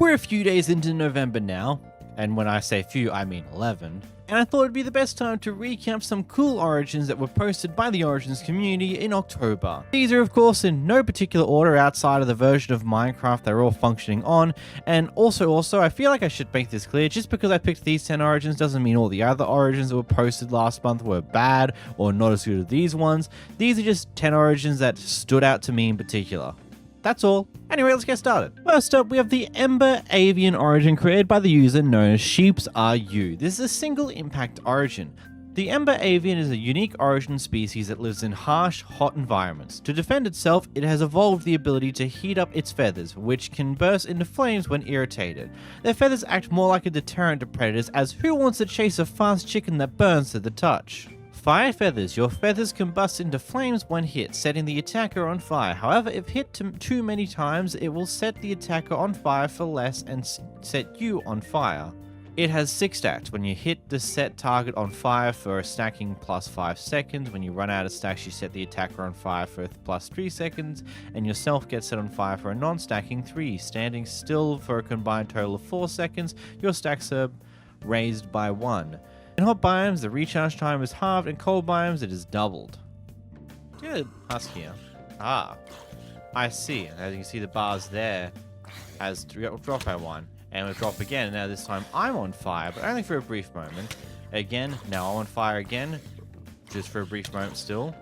We're a few days into November now, and when I say few, I mean 11, and I thought it'd be the best time to recap some cool origins that were posted by the Origins community in October. These are of course in no particular order outside of the version of Minecraft they're all functioning on, and also I feel like I should make this clear, just because I picked these 10 origins doesn't mean all the other origins that were posted last month were bad or not as good as these ones. These are just 10 origins that stood out to me in particular. That's all. Anyway, let's get started. First up, we have the Ember Avian Origin created by the user known as SheepsRU. This is a single impact origin. The Ember Avian is a unique origin species that lives in harsh, hot environments. To defend itself, it has evolved the ability to heat up its feathers, which can burst into flames when irritated. Their feathers act more like a deterrent to predators, as who wants to chase a fast chicken that burns to the touch? Fire feathers. Your feathers combust into flames when hit, setting the attacker on fire. However, if hit too many times, it will set the attacker on fire for less and set you on fire. It has 6 stats. When you hit the set target on fire for a stacking plus 5 seconds, when you run out of stacks, you set the attacker on fire for plus 3 seconds, and yourself gets set on fire for a non-stacking 3. Standing still for a combined total of 4 seconds, your stacks are raised by 1. In hot biomes, the recharge time is halved, and cold biomes, it is doubled. Good. Husk here. Ah, I see. As you can see, the bars there has dropped by 1, and we'll drop again. And now this time I'm on fire, but only for a brief moment. Again, now I'm on fire again, just for a brief moment still.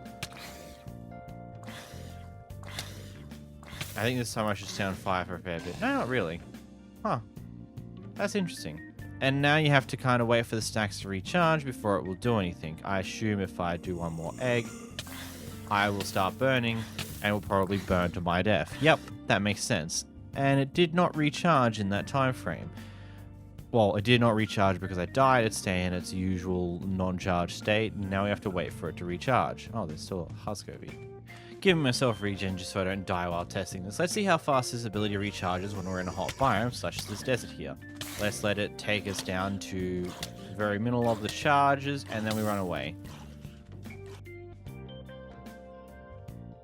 I think this time I should stay on fire for a fair bit. No, not really. Huh. That's interesting. And now you have to kind of wait for the stacks to recharge before it will do anything. I assume if I do one more egg, I will start burning and will probably burn to my death. Yep, that makes sense. And it did not recharge in that time frame. Well, it did not recharge because I died. It stayed in its usual non-charged state, and now we have to wait for it to recharge. Oh, there's still a husk over here. Giving myself regen just so I don't die while testing this. Let's see how fast this ability recharges when we're in a hot biome, such as this desert here. Let's let it take us down to the very middle of the charges, and then we run away.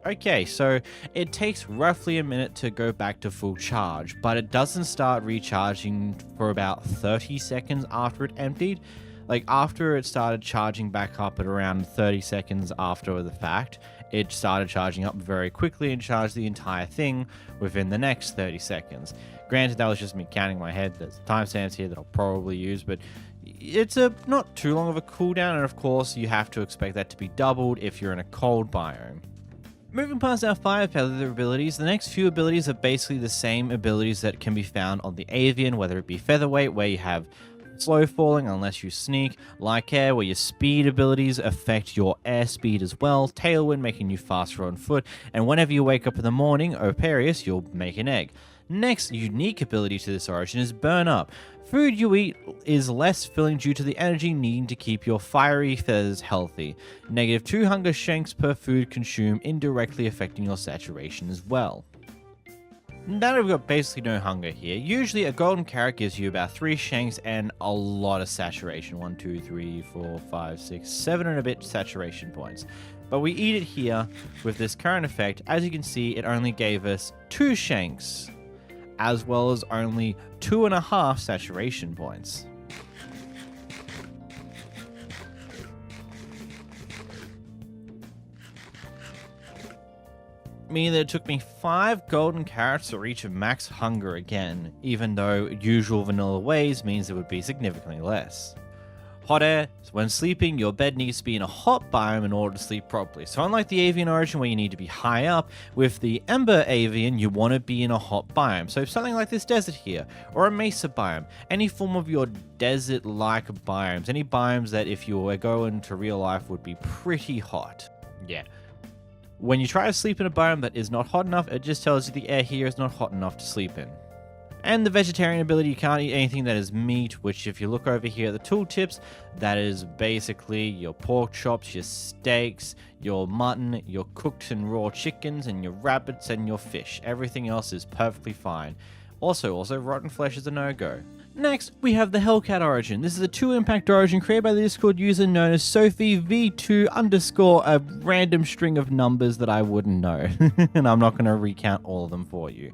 Okay, so it takes roughly a minute to go back to full charge, but it doesn't start recharging for about 30 seconds after it emptied. Like, after it started charging back up at around 30 seconds after the fact, it started charging up very quickly and charged the entire thing within the next 30 seconds. Granted, that was just me counting my head. There's timestamps here that I'll probably use, but it's not too long of a cooldown, and of course, you have to expect that to be doubled if you're in a cold biome. Moving past our fire feather abilities, the next few abilities are basically the same abilities that can be found on the Avian, whether it be featherweight, where you have slow falling unless you sneak, like air, where your speed abilities affect your air speed as well, tailwind making you faster on foot, and whenever you wake up in the morning, Oparius, you'll make an egg. Next unique ability to this origin is burn up. Food you eat is less filling due to the energy needing to keep your fiery feathers healthy. -2 hunger shanks per food consumed, indirectly affecting your saturation as well. Now we've got basically no hunger here. Usually a golden carrot gives you about 3 shanks and a lot of saturation. 1, 2, 3, 4, 5, 6, 7 and a bit saturation points. But we eat it here with this current effect. As you can see, it only gave us 2 shanks, as well as only 2.5 saturation points. Meaning that it took me 5 golden carrots to reach a max hunger again, even though usual vanilla ways means it would be significantly less. Hot air. So when sleeping, your bed needs to be in a hot biome in order to sleep properly. So unlike the Avian Origin where you need to be high up, with the Ember Avian you want to be in a hot biome. So something like this desert here, or a mesa biome, any form of your desert-like biomes, any biomes that if you were going to real life would be pretty hot. Yeah. When you try to sleep in a biome that is not hot enough, it just tells you the air here is not hot enough to sleep in. And the vegetarian ability, you can't eat anything that is meat, which if you look over here at the tooltips, that is basically your pork chops, your steaks, your mutton, your cooked and raw chickens, and your rabbits and your fish. Everything else is perfectly fine. Also, rotten flesh is a no-go. Next, we have the Hellcat Origin. This is a 2-impact origin created by the Discord user known as SophieV2 _ a random string of numbers that I wouldn't know. And I'm not going to recount all of them for you.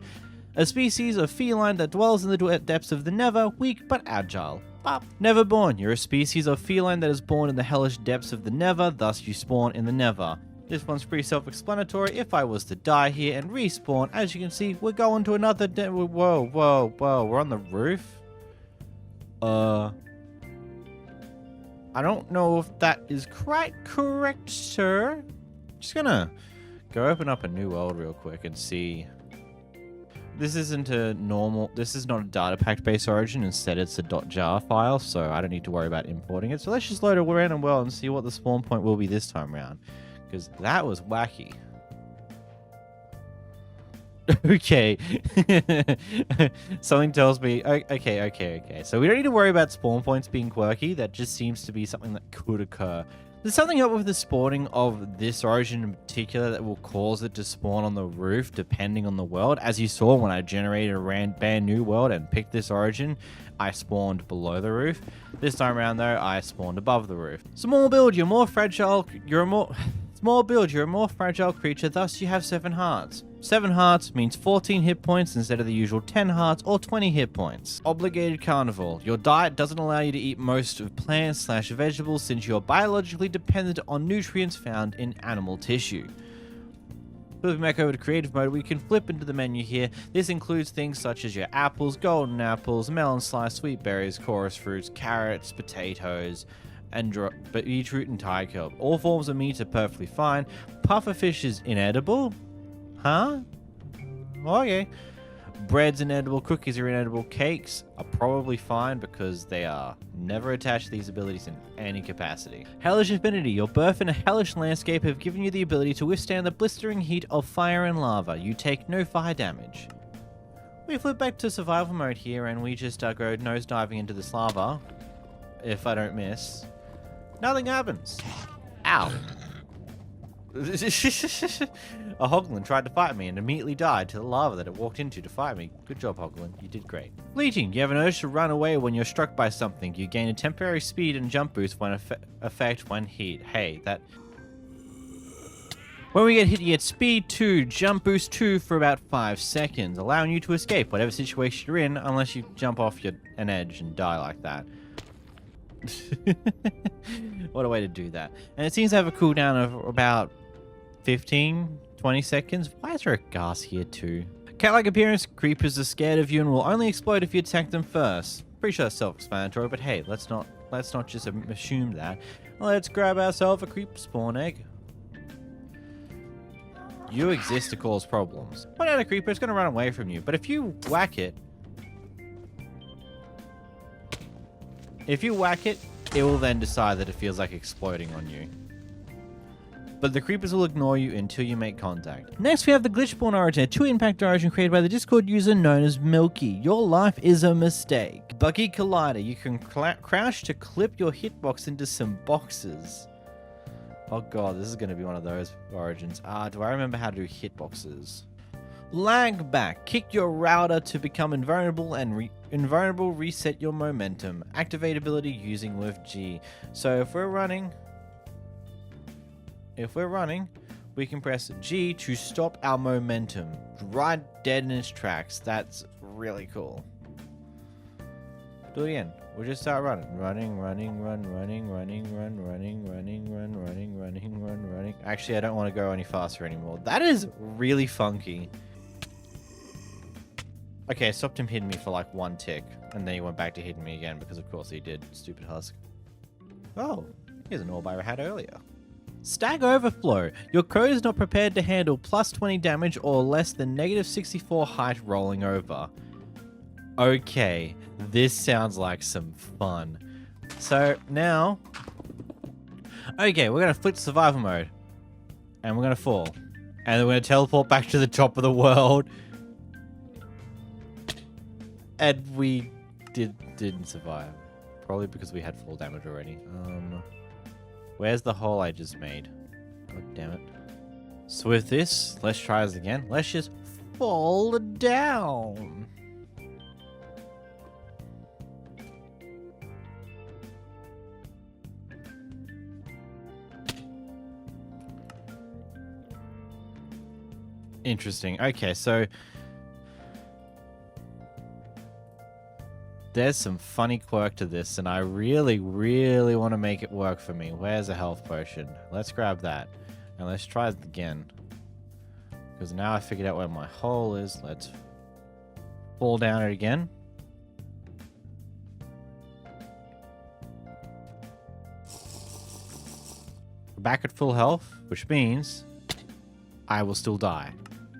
A species of feline that dwells in the depths of the Nether, weak but agile. Bop. Neverborn. You're a species of feline that is born in the hellish depths of the Nether, thus you spawn in the Nether. This one's pretty self-explanatory. If I was to die here and respawn, as you can see, we're going to another whoa, whoa, whoa, we're on the roof? I don't know if that is quite correct, sir. Just gonna go open up a new world real quick and see. This isn't a normal, this is not a data pack based origin, instead it's a .jar file, so I don't need to worry about importing it. So let's just load a random world and see what the spawn point will be this time around. Because that was wacky. Okay. Something tells me... Okay. So we don't need to worry about spawn points being quirky. That just seems to be something that could occur. There's something up with the spawning of this origin in particular that will cause it to spawn on the roof depending on the world. As you saw when I generated a brand new world and picked this origin, I spawned below the roof. This time around though, I spawned above the roof. Small build, you're more fragile, Small build, you're a more fragile creature, thus you have 7 hearts. 7 hearts means 14 hit points instead of the usual 10 hearts or 20 hit points. Obligated carnivore. Your diet doesn't allow you to eat most of plants/vegetables since you're biologically dependent on nutrients found in animal tissue. Moving back over to creative mode, we can flip into the menu here. This includes things such as your apples, golden apples, melon slice, sweet berries, chorus fruits, carrots, potatoes, and beetroot and tiger kelp. All forms of meat are perfectly fine. Pufferfish is inedible? Huh? Okay. Bread's inedible, cookies are inedible, cakes are probably fine because they are never attached to these abilities in any capacity. Hellish affinity. Your birth in a hellish landscape have given you the ability to withstand the blistering heat of fire and lava. You take no fire damage. We flip back to survival mode here and we just go nose diving into this lava. If I don't miss. Nothing happens. Ow. A hoglin tried to fight me and immediately died to the lava that it walked into to fight me. Good job, hoglin. You did great. Fleeting. You have an urge to run away when you're struck by something. You gain a temporary speed and jump boost when effect when hit. Hey, that... When we get hit, you get speed 2, jump boost 2 for about 5 seconds, allowing you to escape whatever situation you're in unless you jump off an edge and die like that. What a way to do that. And it seems to have a cooldown of about 15, 20 seconds. Why is there a ghast here too? Cat-like appearance, creepers are scared of you and will only explode if you attack them first. Pretty sure that's self-explanatory, but hey, let's not just assume that. Let's grab ourselves a creep spawn egg. You exist to cause problems. Point out a creeper, it's going to run away from you, but if you whack it, it will then decide that it feels like exploding on you. But the creepers will ignore you until you make contact. Next we have the Glitchborne Origin, a 2-impact origin created by the Discord user known as Milky. Your life is a mistake. Buggy Collider, you can crouch to clip your hitbox into some boxes. Oh god, this is going to be one of those origins. Do I remember how to do hitboxes? Lag back. Kick your router to become invulnerable and reset your momentum. Activate ability using with G. So if we're running, we can press G to stop our momentum. Right dead in its tracks. That's really cool. Do it again. We'll just start running. Running. Actually, I don't want to go any faster anymore. That is really funky. Okay, I stopped him hitting me for like 1 tick, and then he went back to hitting me again because of course he did, stupid husk. Oh, here's an orb I had earlier. Stag Overflow. Your code is not prepared to handle plus 20 damage or less than negative 64 height rolling over. Okay, this sounds like some fun. So now, okay, we're gonna flip survival mode, and we're gonna fall, and then we're gonna teleport back to the top of the world. And we didn't survive. Probably because we had fall damage already. Where's the hole I just made? God damn it. So with this, let's try this again. Let's just fall down. Interesting. Okay, so There's some funny quirk to this, and I really, really want to make it work for me. Where's a health potion? Let's grab that. And let's try it again. Because now I figured out where my hole is. Let's fall down it again. We're back at full health, which means I will still die.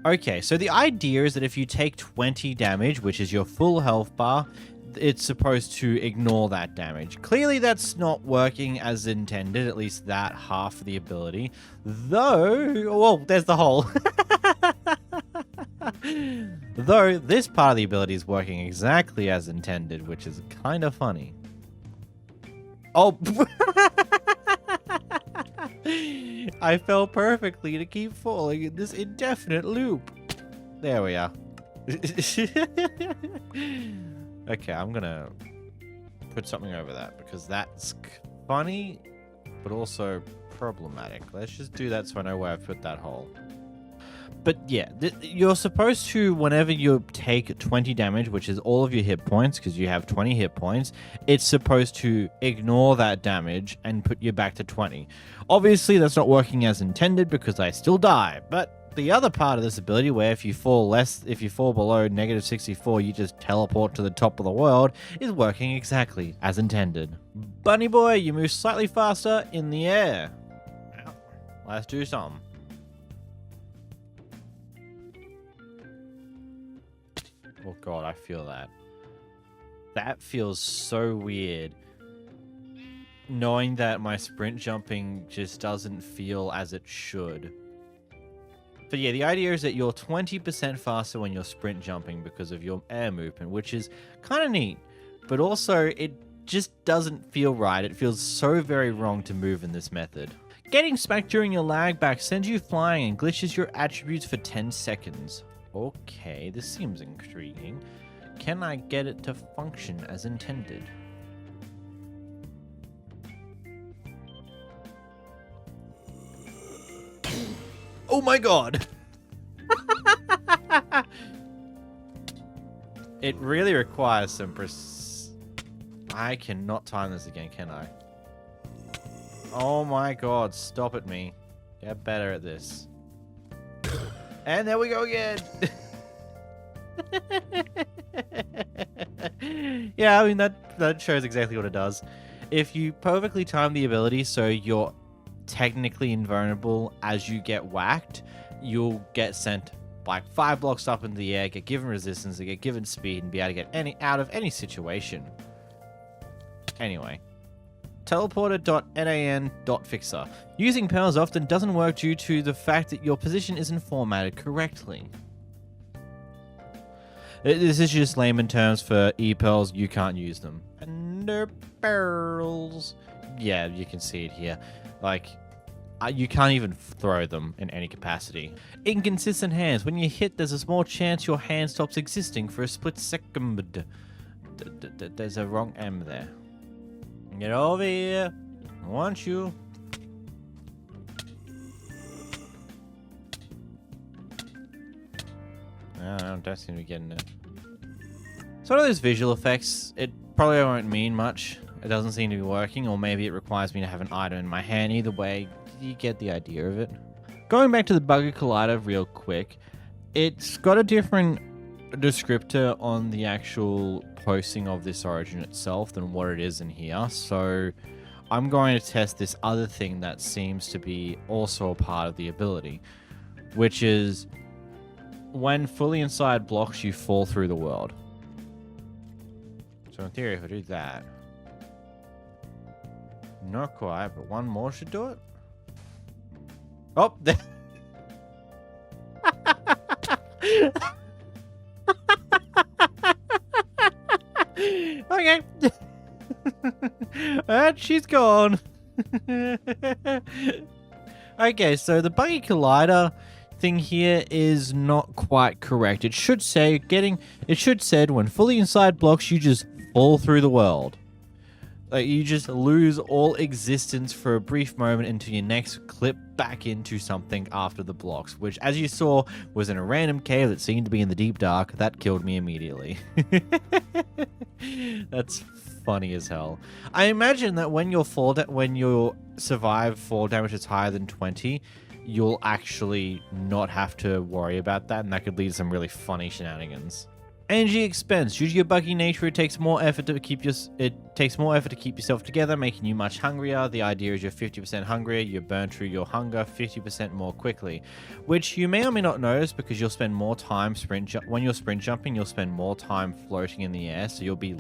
Okay, so the idea is that if you take 20 damage, which is your full health bar, it's supposed to ignore that damage. Clearly that's not working as intended, at least that half of the ability. Though, well, there's the hole. Though this part of the ability is working exactly as intended, which is kind of funny. Oh, I fell perfectly to keep falling in this indefinite loop. There we are. Okay, I'm gonna put something over that because that's funny, but also problematic. Let's just do that so I know where I've put that hole. But yeah, you're supposed to, whenever you take 20 damage, which is all of your hit points, because you have 20 hit points, it's supposed to ignore that damage and put you back to 20. Obviously, that's not working as intended because I still die, but the other part of this ability, where if you fall below -64, you just teleport to the top of the world, is working exactly as intended. Bunny boy, you move slightly faster in the air. Well, let's do something. Oh god, I feel that. That feels so weird. Knowing that my sprint jumping just doesn't feel as it should. But yeah, the idea is that you're 20% faster when you're sprint jumping because of your air movement, which is kind of neat. But also, it just doesn't feel right. It feels so very wrong to move in this method. Getting smacked during your lag back sends you flying and glitches your attributes for 10 seconds. Okay, this seems intriguing. Can I get it to function as intended? Oh my god! It really requires some I cannot time this again, can I? Oh my god, stop at me. Get better at this. And there we go again! Yeah, I mean, that shows exactly what it does. If you perfectly time the ability so you're technically invulnerable as you get whacked, you'll get sent like 5 blocks up into the air, get given resistance, and get given speed, and be able to get out of any situation. Anyway. Teleporter.nan.fixer. Using pearls often doesn't work due to the fact that your position isn't formatted correctly. This is just layman terms for e-pearls, you can't use them. Ender pearls. Yeah, you can see it here. Like, you can't even throw them in any capacity. Inconsistent hands. When you hit, there's a small chance your hand stops existing for a split second. There's a wrong M there. Get over here. I want you. I don't seem to be getting it. It's one of those visual effects. It probably won't mean much. It doesn't seem to be working, or maybe it requires me to have an item in my hand. Either way, you get the idea of it. Going back to the Buggy Collider real quick, it's got a different descriptor on the actual posting of this origin itself than what it is in here. So I'm going to test this other thing that seems to be also a part of the ability, which is when fully inside blocks, you fall through the world. So in theory, if I do that, not quite, but one more should do it. Oh, there. Okay. And she's gone. Okay, so the Buggy Collider thing here is not quite correct. It should say when fully inside blocks, you just fall through the world. Like, you just lose all existence for a brief moment until your next clip back into something after the blocks, which, as you saw, was in a random cave that seemed to be in the deep dark. That killed me immediately. That's funny as hell. I imagine that when your survive fall damage that's higher than 20, you'll actually not have to worry about that, and that could lead to some really funny shenanigans. Energy expense. Due to your buggy nature, it takes more effort to keep yourself together, making you much hungrier. The idea is you're 50% hungrier, you burn through your hunger 50% more quickly, which you may or may not notice because you'll spend more time when you're sprint jumping, you'll spend more time floating in the air, so you'll be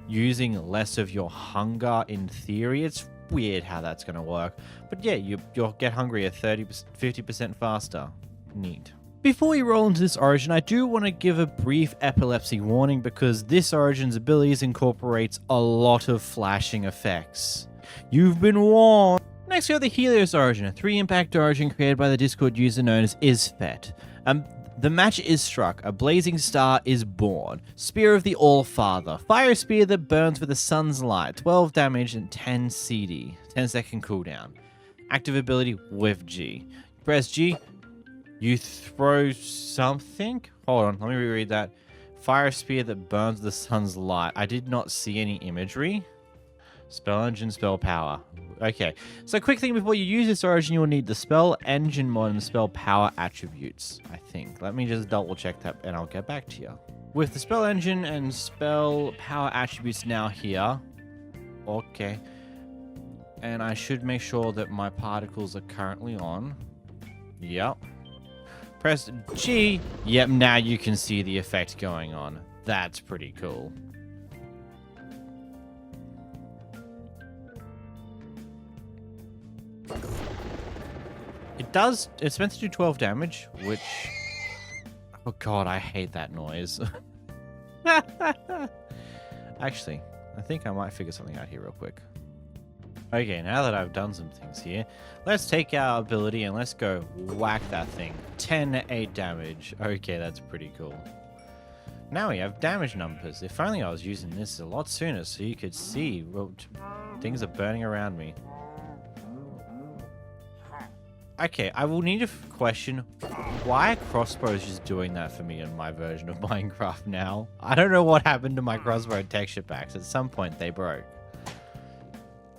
using less of your hunger in theory. It's weird how that's going to work, but yeah, you'll get hungrier 50% faster. Neat. Before we roll into this origin, I do want to give a brief epilepsy warning because this origin's abilities incorporates a lot of flashing effects. You've been warned! Next we have the Helios Origin, a 3-impact origin created by the Discord user known as Isfet. The match is struck, a blazing star is born. Spear of the All-Father. Fire spear that burns with the sun's light. 12 damage and 10 CD. 10-second cooldown. Active ability with G. Press G. You throw something? Hold on, let me reread that. Fire spear that burns the sun's light. I did not see any imagery. Spell engine, spell power. Okay, so quick thing before you use this origin, you'll need the spell engine mod and spell power attributes, I think. Let me just double check that and I'll get back to you. With the spell engine and spell power attributes now here. Okay. And I should make sure that my particles are currently on. Yep. Press G. Yep, now you can see the effect going on. That's pretty cool. It's meant to do 12 damage, which... Oh god, I hate that noise. Actually, I think I might figure something out here real quick. Okay, now that I've done some things here, let's take our ability and let's go whack that thing. 10-8 damage. Okay, that's pretty cool. Now we have damage numbers. If only I was using this a lot sooner so you could see things are burning around me. Okay, I will need to question why crossbows just doing that for me in my version of Minecraft now. I don't know what happened to my crossbow texture packs. At some point they broke.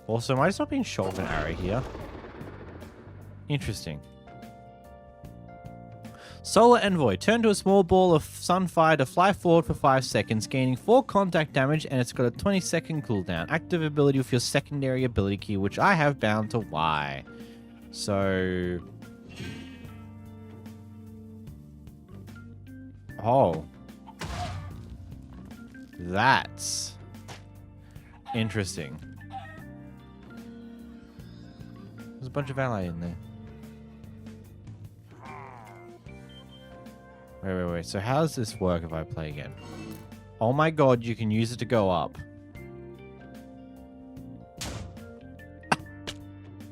Also, am I just not being shot with an arrow here? Interesting. Solar Envoy. Turn to a small ball of sunfire to fly forward for 5 seconds, gaining 4 contact damage, and it's got a 20-second cooldown. Active ability with your secondary ability key, which I have bound to Y. So... Oh. That's... interesting. There's a bunch of ally in there. Wait. So how does this work if I play again? Oh my god, you can use it to go up.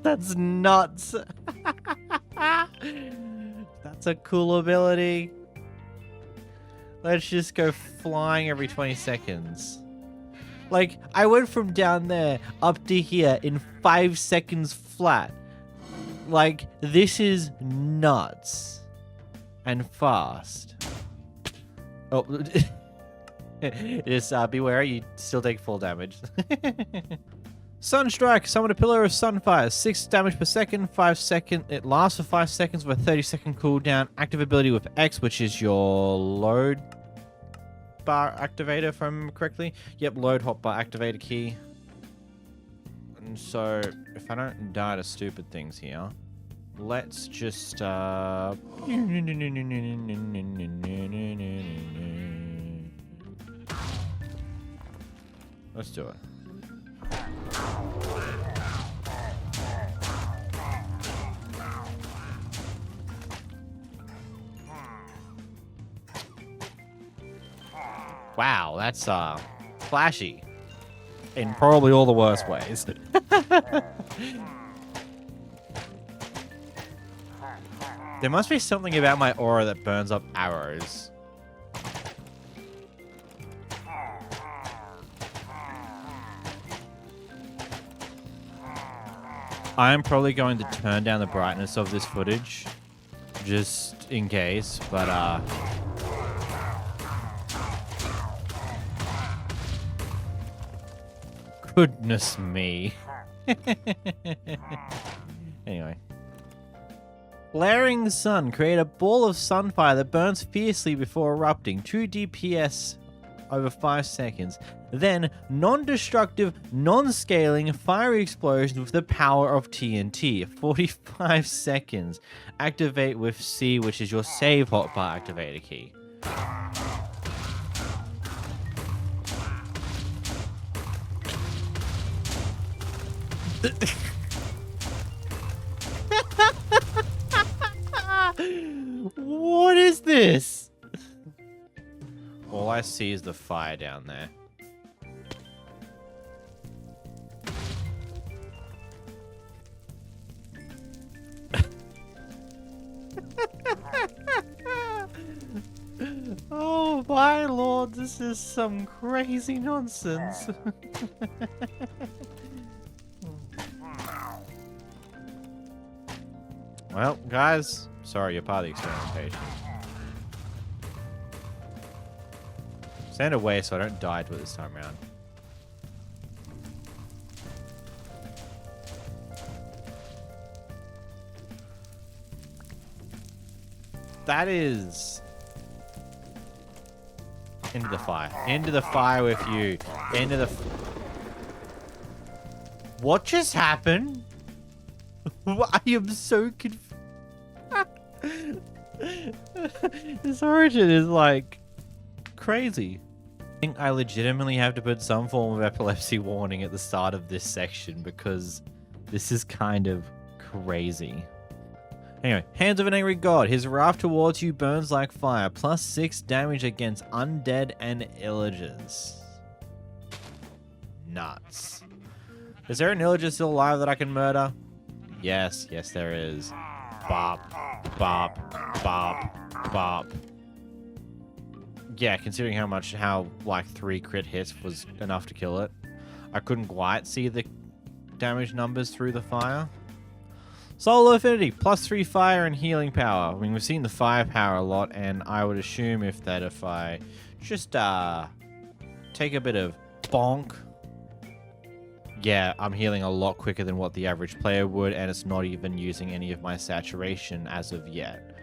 That's nuts. That's a cool ability. Let's just go flying every 20 seconds. Like, I went from down there up to here in 5 seconds flat. Like, this is nuts. And fast. Oh. Just beware, you still take full damage. Sunstrike. Summon a pillar of sunfire. 6 damage per second. 5 seconds. It lasts for 5 seconds with a 30-second cooldown. Active ability with X, which is your load bar activator, if I remember correctly. Yep, load hotbar activator key. And so, if I don't die to stupid things here, let's just let's do it. Wow, that's flashy in probably all the worst ways. There must be something about my aura that burns up arrows. I'm probably going to turn down the brightness of this footage just in case, but Goodness me. Anyway. Flaring sun. Create a ball of sunfire that burns fiercely before erupting. 2 DPS over 5 seconds. Then, non-destructive, non-scaling fiery explosions with the power of TNT. 45 seconds. Activate with C, which is your save hotbar activator key. What is this? All I see is the fire down there. Oh my lord, this is some crazy nonsense. Well, guys, sorry, you're part of the experimentation. Stand away so I don't die to it this time around. That is... Into the fire. Into the fire with you. Into the... What just happened? I am so confused. This origin is like crazy. I think I legitimately have to put some form of epilepsy warning at the start of this section because this is kind of crazy. Anyway, Hands of an Angry God. His wrath towards you burns like fire. +6 damage against undead and illagers. Nuts. Is there an illager still alive that I can murder? Yes, yes there is. Bop, bop, bop, bop. Yeah, considering how like 3 crit hits was enough to kill it. I couldn't quite see the damage numbers through the fire. Solar Affinity, +3 fire and healing power. I mean, we've seen the fire power a lot, and I would assume if I just take a bit of bonk. Yeah, I'm healing a lot quicker than what the average player would, and it's not even using any of my saturation as of yet.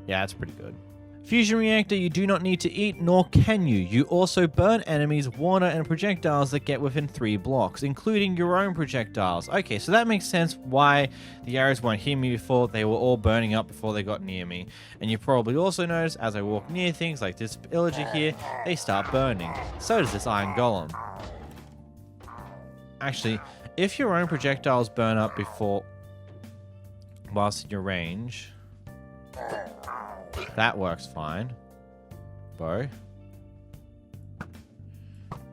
Yeah, that's pretty good. Fusion Reactor, you do not need to eat, nor can you. You also burn enemies, water, and projectiles that get within 3 blocks, including your own projectiles. Okay, so that makes sense why the arrows won't hit me before. They were all burning up before they got near me. And you probably also notice as I walk near things like this illager here, they start burning. So does this iron golem. Actually, if your own projectiles burn up before whilst in your range, that works fine. Bow.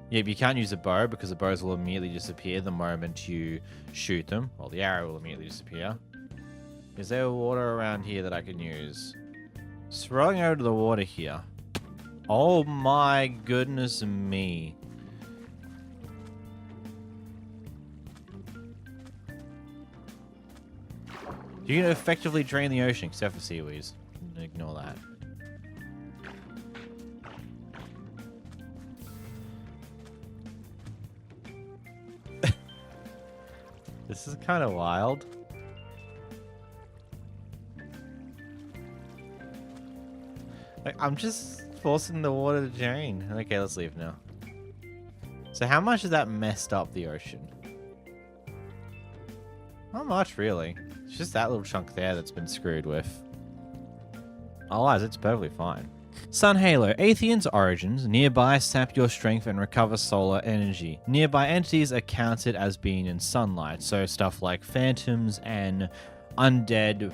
Yep, you can't use a bow because the bows will immediately disappear the moment you shoot them. Well, the arrow will immediately disappear. Is there water around here that I can use? Throwing out of the water here. Oh my goodness me. You can effectively drain the ocean except for seaweeds. Ignore that. This is kind of wild. Like, I'm just forcing the water to drain. Okay, let's leave now. So how much has that messed up the ocean? Not much, really. It's just that little chunk there that's been screwed with. Otherwise, it's perfectly fine. Sun Halo. Avian's origins. Nearby sap your strength and recover solar energy. Nearby entities are counted as being in sunlight, so stuff like phantoms and undead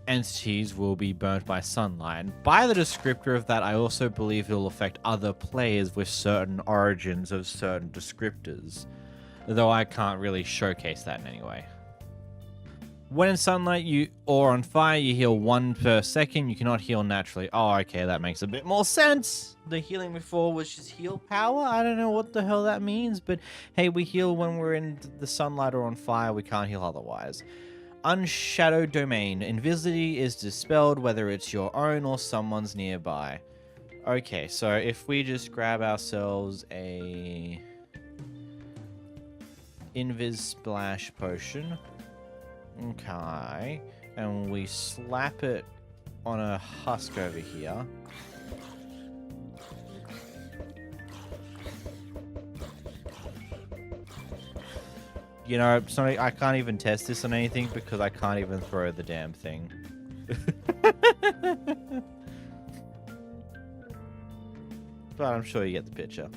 entities will be burnt by sunlight. And by the descriptor of that, I also believe it will affect other players with certain origins of certain descriptors, though I can't really showcase that in any way. When in sunlight or on fire, you heal 1 per second. You cannot heal naturally. Oh, okay, that makes a bit more sense. The healing before was just heal power. I don't know what the hell that means, but hey, we heal when we're in the sunlight or on fire. We can't heal otherwise. Unshadowed Domain. Invisibility is dispelled whether it's your own or someone's nearby. Okay, so if we just grab ourselves a Invis Splash Potion. Okay. And we slap it on a husk over here. You know, sorry, I can't even test this on anything because I can't even throw the damn thing. But I'm sure you get the picture.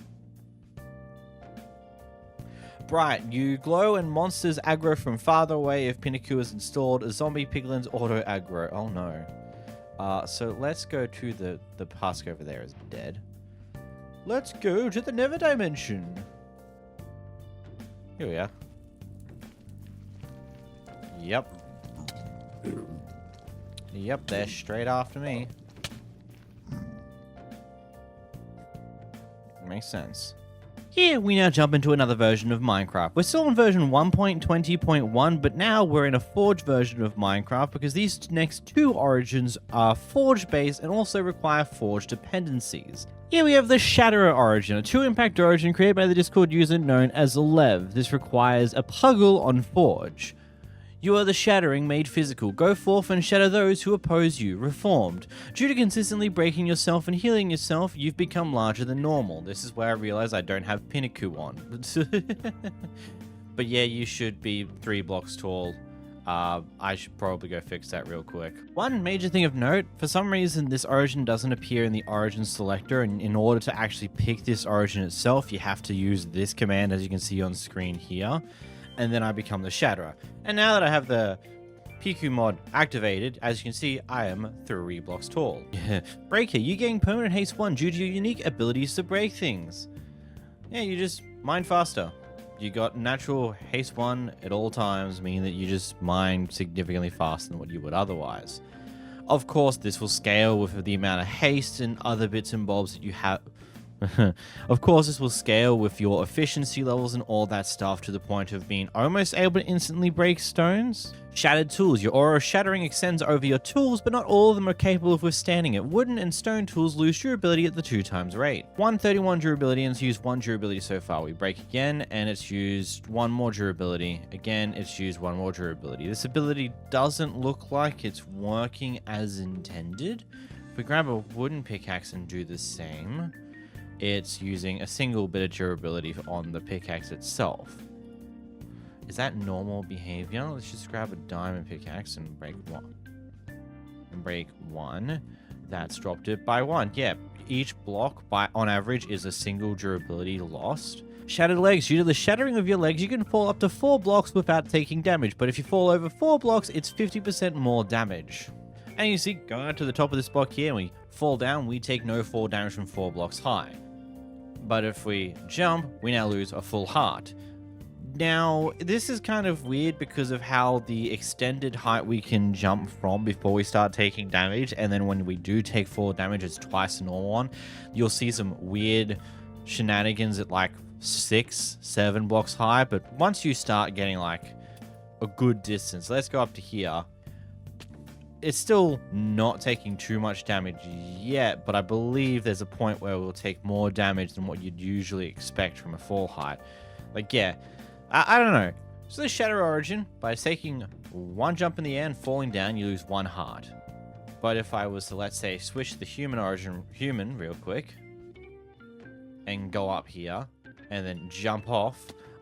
Bright, you glow and monsters aggro from farther away if Pinnacle is installed. A zombie piglins auto aggro. Oh no. So let's go to the husk over there is dead. Let's go to the Nether Dimension. Here we are. Yep. Yep, they're straight after me. Makes sense. Here, we now jump into another version of Minecraft. We're still on version 1.20.1, but now we're in a Forge version of Minecraft because these next two origins are Forge-based and also require Forge dependencies. Here we have the Shatterer Origin, a 2-impact origin created by the Discord user known as Lev. This requires a Puggle on Forge. You are the shattering made physical. Go forth and shatter those who oppose you. Reformed. Due to consistently breaking yourself and healing yourself, you've become larger than normal. This is where I realize I don't have Pinnacle on. But yeah, you should be 3 blocks tall. I should probably go fix that real quick. One major thing of note, for some reason this origin doesn't appear in the origin selector, and in order to actually pick this origin itself, you have to use this command as you can see on screen here. And then I become the Shatterer. And now that I have the PQ mod activated, as you can see, I am 3 blocks tall. Breaker, you gain permanent haste 1 due to your unique abilities to break things. Yeah, you just mine faster. You got natural haste 1 at all times, meaning that you just mine significantly faster than what you would otherwise. Of course, this will scale with the amount of haste and other bits and bobs that you have. Of course, this will scale with your efficiency levels and all that stuff to the point of being almost able to instantly break stones. Shattered tools. Your aura of shattering extends over your tools, but not all of them are capable of withstanding it. Wooden and stone tools lose durability at the 2x rate. 131 durability, and it's used 1 durability so far. We break again, and it's used 1 more durability. Again, it's used 1 more durability. This ability doesn't look like it's working as intended. If we grab a wooden pickaxe and do the same, it's using a single bit of durability on the pickaxe itself. Is that normal behavior? Let's just grab a diamond pickaxe and break 1. And break 1. That's dropped it by 1. Yeah, each block on average is a single durability lost. Shattered legs. Due to the shattering of your legs, you can fall up to 4 blocks without taking damage. But if you fall over 4 blocks, it's 50% more damage. And you see, going out to the top of this block here, and we fall down, we take no fall damage from 4 blocks high. But if we jump, we now lose a full heart. Now, this is kind of weird because of how the extended height we can jump from before we start taking damage, and then when we do take full damage, it's twice the normal one. You'll see some weird shenanigans at like 6, 7 blocks high, but once you start getting like a good distance, let's go up to here. It's still not taking too much damage yet, but I believe there's a point where it will take more damage than what you'd usually expect from a fall height. Like, yeah, I don't know. So the Shatterer Origin, by taking 1 jump in the air and falling down, you lose 1 heart. But if I was to, let's say, switch the human real quick, and go up here, and then jump off,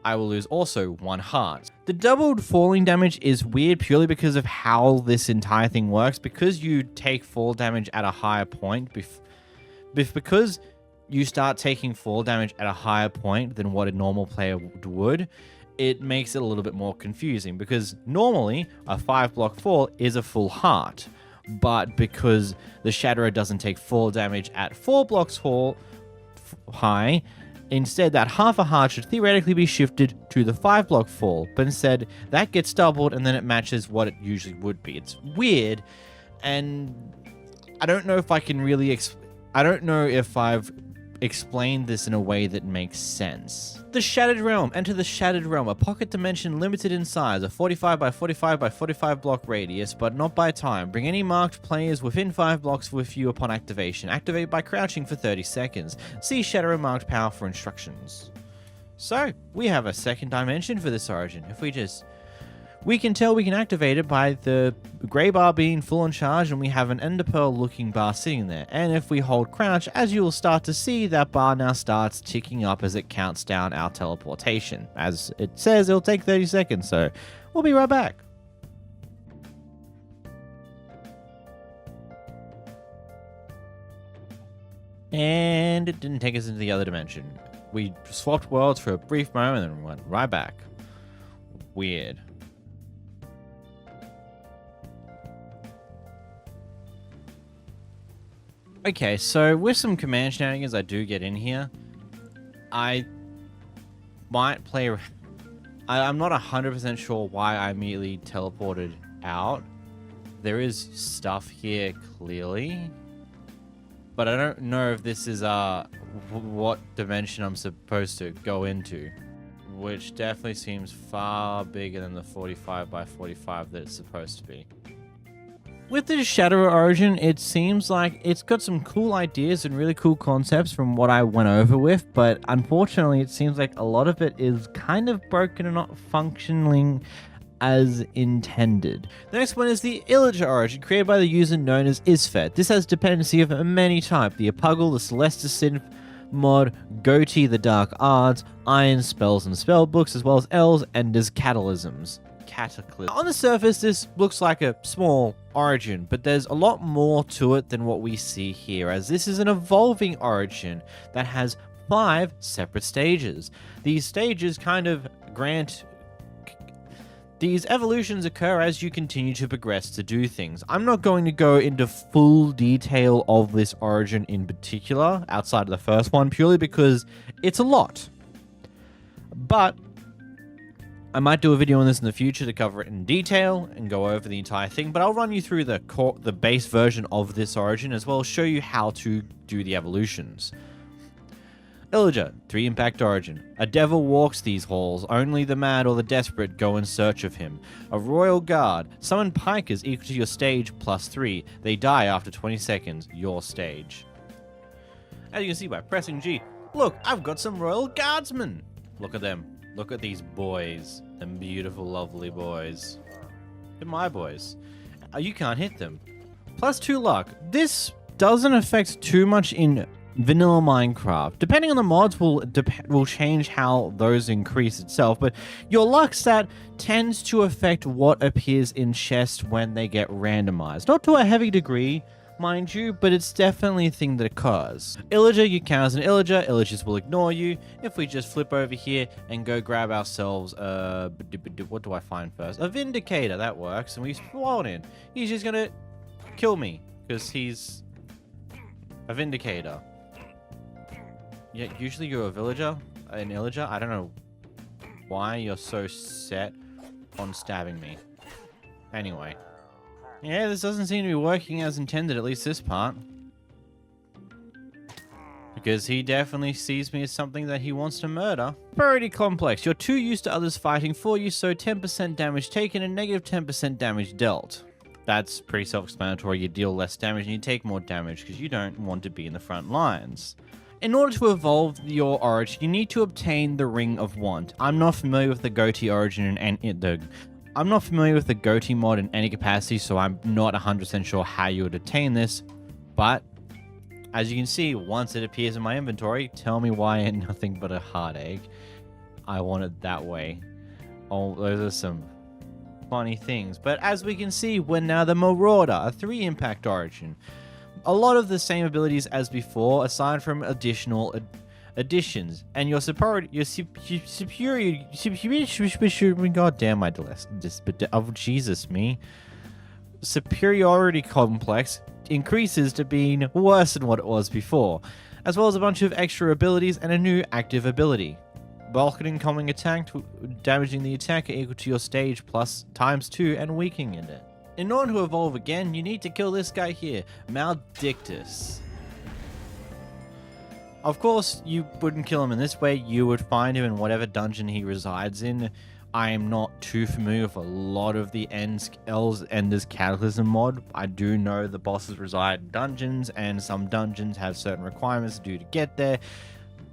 I will lose also 1 heart. The doubled falling damage is weird purely because of how this entire thing works. Because you take fall damage at a higher point, because you start taking fall damage at a higher point than what a normal player would, it makes it a little bit more confusing. Because normally, a 5-block fall is a full heart. But because the Shatterer doesn't take fall damage at 4 blocks high, instead, that half a heart should theoretically be shifted to the 5-block fall, but instead, that gets doubled and then it matches what it usually would be. It's weird, and I don't know if I can really I don't know if I've explained this in a way that makes sense. The Shattered Realm. Enter the Shattered Realm, a pocket dimension limited in size, a 45 by 45 by 45 block radius, but not by time. Bring any marked players within 5 blocks with you upon activation. Activate by crouching for 30 seconds. See Shatterer marked power for instructions. So, we have a second dimension for this origin. If we can tell we can activate it by the grey bar being full on charge, and we have an ender pearl looking bar sitting there. And if we hold crouch, as you will start to see, that bar now starts ticking up as it counts down our teleportation. As it says, it'll take 30 seconds, so we'll be right back. And it didn't take us into the other dimension. We swapped worlds for a brief moment and went right back. Weird. Okay, so with some command shenanigans I do get in here, I might play... I'm not 100% sure why I immediately teleported out. There is stuff here, clearly. But I don't know if this is what dimension I'm supposed to go into, which definitely seems far bigger than the 45 by 45 that it's supposed to be. With the Shatterer Origin, it seems like it's got some cool ideas and really cool concepts from what I went over with, but unfortunately it seems like a lot of it is kind of broken and not functioning as intended. The next one is the Illager Origin, created by the user known as Isfed. This has dependency of many types: the Apuggle, the Celestis Synth mod, Goatee, the Dark Arts, Iron Spells and Spellbooks, as well as Elves, Enders, Cataclysms. On the surface, this looks like a small origin, but there's a lot more to it than what we see here, as this is an evolving origin that has 5 separate stages. These stages kind of grant... These evolutions occur as you continue to progress to do things. I'm not going to go into full detail of this origin in particular, outside of the first one, purely because it's a lot. But I might do a video on this in the future to cover it in detail and go over the entire thing, but I'll run you through the base version of this origin, as well as show you how to do the evolutions. Illager, 3 impact origin. A devil walks these halls, only the mad or the desperate go in search of him. A royal guard, summon pikers equal to your stage +3. They die after 20 seconds, your stage. As you can see by pressing G, look, I've got some royal guardsmen. Look at them. Look at these boys. Them beautiful, lovely boys. They're my boys. You can't hit them. +2 luck. This doesn't affect too much in vanilla Minecraft. Depending on the mods will change how those increase itself, but your luck stat tends to affect what appears in chests when they get randomized. Not to a heavy degree, mind you, but it's definitely a thing that occurs. Illager, you count as an Illager. Illagers will ignore you. If we just flip over here and go grab ourselves, what do I find first? A Vindicator, that works, and we spawn in. He's just gonna kill me, because he's a Vindicator. Yeah, usually you're a villager, an Illager. I don't know why you're so set on stabbing me. Anyway. Yeah, this doesn't seem to be working as intended, at least this part. Because he definitely sees me as something that he wants to murder. Pretty complex. You're too used to others fighting for you, so 10% damage taken and negative 10% damage dealt. That's pretty self-explanatory. You deal less damage and you take more damage because you don't want to be in the front lines. In order to evolve your origin, you need to obtain the Ring of Want. I'm not familiar with the Goatee origin I'm not familiar with the Goatee mod in any capacity, so I'm not 100% sure how you would attain this. But as you can see, once it appears in my inventory, tell me why I ain't nothing but a heartache. I want it that way. Oh, those are some funny things. But as we can see, we're now the Marauder, a 3 impact origin. A lot of the same abilities as before, aside from additional additions. And your superiority, god damn my oh Jesus me. Superiority complex increases to being worse than what it was before, as well as a bunch of extra abilities and a new active ability. Bulk and incoming attack, damaging the attacker equal to your stage plus ×2 and weakening it. In order to evolve again, you need to kill this guy here, Maldictus. Of course, you wouldn't kill him in this way, you would find him in whatever dungeon he resides in. I am not too familiar with a lot of the Enders Cataclysm mod. I do know the bosses reside in dungeons, and some dungeons have certain requirements to do to get there.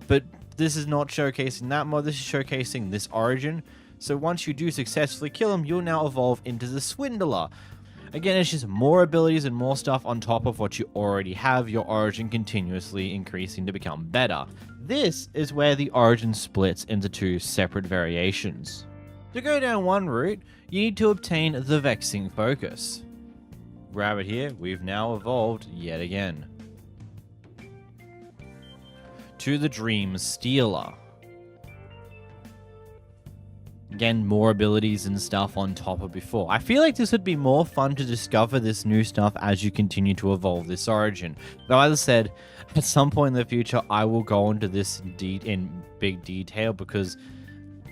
But This is not showcasing that mod, this is showcasing this origin. So once you do successfully kill him, you'll now evolve into the Swindler. Again, it's just more abilities and more stuff on top of what you already have, your origin continuously increasing to become better. This is where the origin splits into two separate variations. To go down one route, you need to obtain the Vexing Focus. Grab it here, we've now evolved yet again to the Dream Stealer. Again, more abilities and stuff on top of before. I feel like this would be more fun to discover this new stuff as you continue to evolve this origin. Though, as I said, at some point in the future, I will go into this in big detail because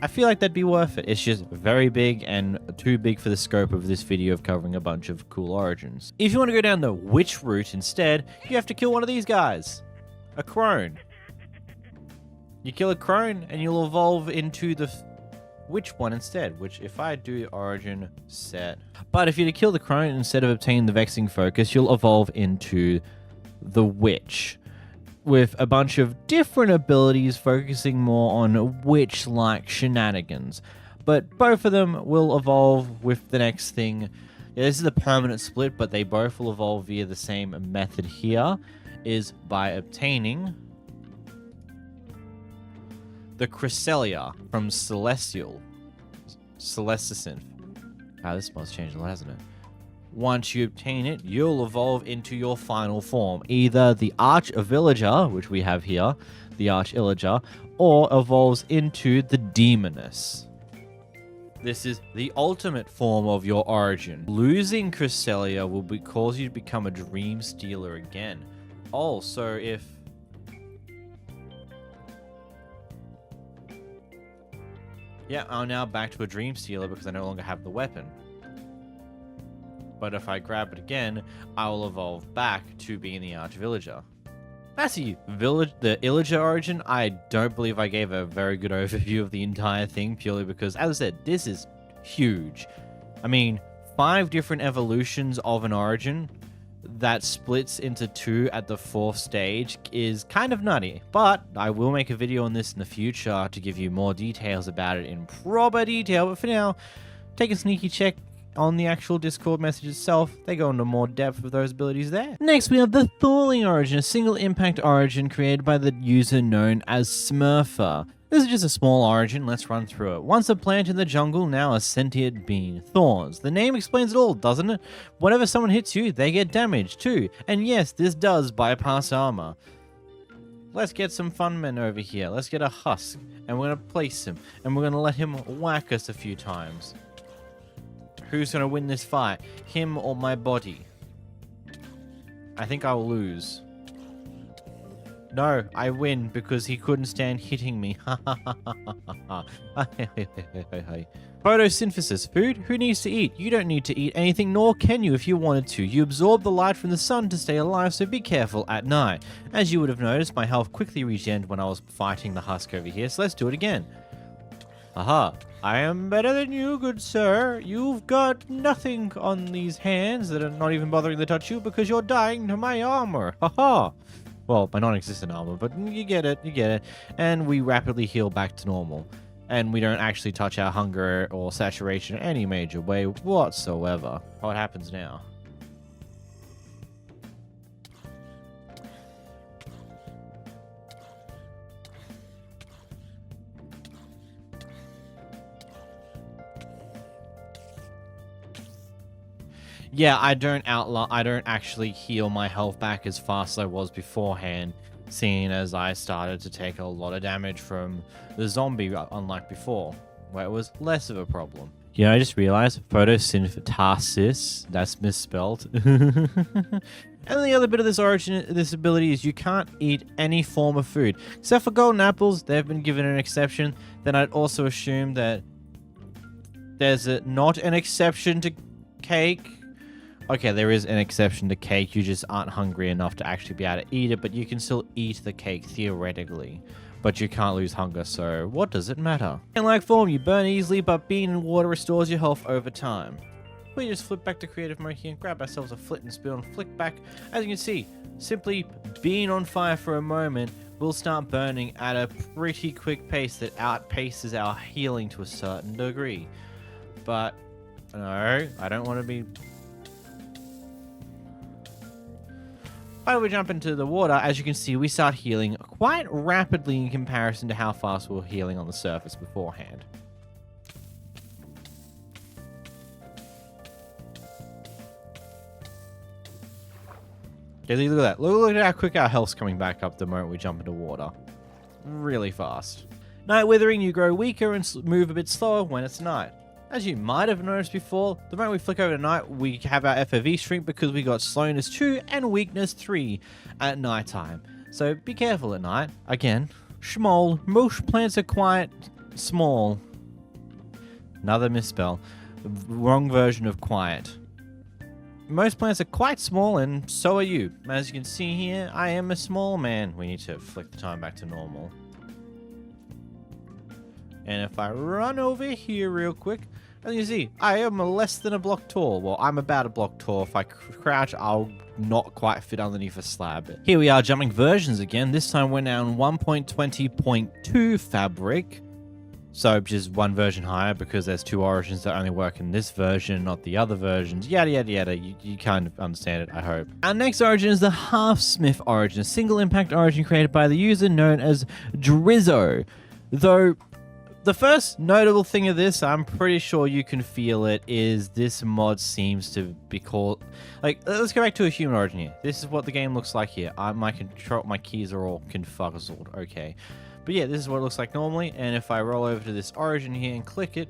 I feel like that'd be worth it. It's just very big and too big for the scope of this video of covering a bunch of cool origins. If you want to go down the witch route instead, you have to kill one of these guys. A crone. You kill a crone and you'll evolve into the witch one instead, which if I do origin set. But if you're to kill the crone instead of obtaining the Vexing Focus, you'll evolve into the witch with a bunch of different abilities focusing more on witch-like shenanigans. But both of them will evolve with the next thing. Yeah, this is a permanent split, but they both will evolve via the same method here, is by obtaining the Krzair from Celestial. Celestisynth. Ah, this must change a lot, hasn't it? Once you obtain it, you'll evolve into your final form. Either the Arch-Illager, which we have here, the Arch-Illager, or evolves into the Demoness. This is the ultimate form of your origin. Losing Krzair will cause you to become a Dream Stealer again. Oh, so if... yeah, I'm now back to a Dream Stealer because I no longer have the weapon. But if I grab it again, I will evolve back to being the Arch-Illager. That's the Illager Origin. I don't believe I gave a very good overview of the entire thing, purely because, as I said, this is huge. I mean, 5 different evolutions of an origin that splits into 2 at the 4th stage is kind of nutty. But I will make a video on this in the future to give you more details about it in proper detail. But for now, take a sneaky check on the actual Discord message itself. They go into more depth with those abilities there. Next, we have the Thornling Origin, a single impact origin created by the user known as Smurfer. This is just a small origin, let's run through it. Once a plant in the jungle, now a sentient being. Thorns. The name explains it all, doesn't it? Whenever someone hits you, they get damaged too. And yes, this does bypass armor. Let's get some fun men over here. Let's get a husk, and we're going to place him, and we're going to let him whack us a few times. Who's going to win this fight? Him or my body? I think I'll lose. No, I win because he couldn't stand hitting me. Photosynthesis. Food? Who needs to eat? You don't need to eat anything, nor can you if you wanted to. You absorb the light from the sun to stay alive, so be careful at night. As you would have noticed, my health quickly regened when I was fighting the husk over here, so let's do it again. Aha. I am better than you, good sir. You've got nothing on these hands that are not even bothering to touch you because you're dying to my armor. Haha. Well, my non-existent armor, but you get it, you get it. And we rapidly heal back to normal. And we don't actually touch our hunger or saturation in any major way whatsoever. What happens now? Yeah, I don't actually heal my health back as fast as I was beforehand, seeing as I started to take a lot of damage from the zombie, unlike before, where it was less of a problem. Yeah, I just realized photosynthesis, that's misspelled. And the other bit of this origin, this ability, is you can't eat any form of food. Except for golden apples, they've been given an exception. Then I'd also assume that there's not an exception to cake. Okay, there is an exception to cake. You just aren't hungry enough to actually be able to eat it, but you can still eat the cake theoretically. But you can't lose hunger, so what does it matter? In like form, you burn easily, but being in water restores your health over time. We just flip back to creative mode here and grab ourselves a flint and spill and flick back. As you can see, simply being on fire for a moment will start burning at a pretty quick pace that outpaces our healing to a certain degree. But no, I don't want to be... While we jump into the water, as you can see, we start healing quite rapidly in comparison to how fast we were healing on the surface beforehand. Okay, look at that. Look at how quick our health's coming back up the moment we jump into water. Really fast. Night withering, you grow weaker and move a bit slower when it's night. As you might have noticed before, the moment we flick over to night, we have our FOV shrink because we got slowness 2 and weakness 3 at nighttime. So be careful at night. Again, schmoll. Most plants are quite small. Another misspell. Wrong version of quiet. Most plants are quite small, and so are you. As you can see here, I am a small man. We need to flick the time back to normal. And if I run over here real quick, as you see, I am less than a block tall. Well, I'm about a block tall. If I crouch, I'll not quite fit underneath a slab. Here we are jumping versions again. This time we're now in 1.20.2 fabric. So just one version higher because there's 2 origins that only work in this version, not the other versions. Yada, yada, yada. You kind of understand it, I hope. Our next origin is the Hearthsmith Origin, a single impact origin created by the user known as Drizzo. Though... the first notable thing of this, I'm pretty sure you can feel it, is this mod seems to be called... like, let's go back to a human origin here. This is what the game looks like here. My keys are all confuzzled. Okay. But yeah, this is what it looks like normally. And if I roll over to this origin here and click it,